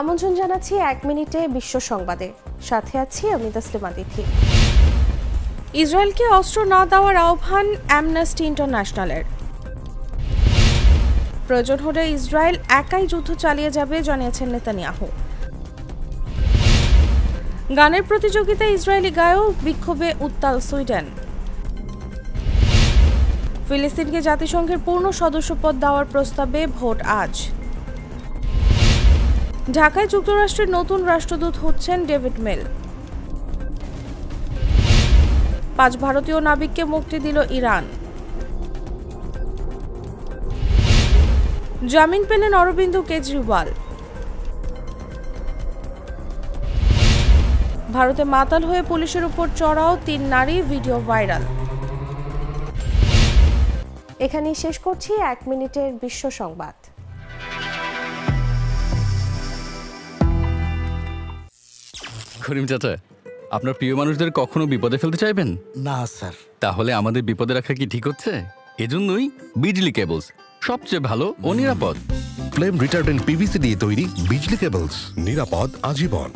আমন্ত্রণ জানাচ্ছি ১ মিনিটে বিশ্ব সংবাদে, সাথে আছি আমি তাসলিমা তিথি। ইসরায়েলকে অস্ত্র না দেওয়ার আহ্বান অ্যামনেস্টি ইন্টারন্যাশনালের। প্রয়োজন হলে ইসরায়েল একাই যুদ্ধ চালিয়ে যাবে জানিয়েছেন নেতানিয়াহু। গানের প্রতিযোগিতায় ইসরায়েলি গায়ক, বিক্ষোভে উত্তাল সুইডেন। ফিলিস্তিনকে জাতিসংঘের পূর্ণ সদস্যপদ দেওয়ার প্রস্তাবে ভোট আজ। ঢাকায় যুক্তরাষ্ট্রের নতুন রাষ্ট্রদূত হচ্ছেন ডেভিড মিল। ৫ ভারতীয় নাবিককে মুক্তি দিল ইরান। জামিন পেলেন অরবিন্দ কেজরিওয়াল। ভারতে মাতাল হয়ে পুলিশের উপর চড়াও ৩ নারী, ভিডিও ভাইরাল। এখানেই শেষ করছি ১ মিনিটের বিশ্ব সংবাদ। করিম চাচা, আপনার প্রিয় মানুষদের কখনো বিপদে ফেলতে চাইবেন না স্যার। তাহলে আমাদের বিপদে রাখা কি ঠিক হচ্ছে? এজন্যই বিজলি কেবলস সবচেয়ে ভালো ও নিরাপদ। ফ্লেম রিটার্ডেন্ট পিভিসি দিয়ে তৈরি বিজলি কেবলস, নিরাপদ আজীবন।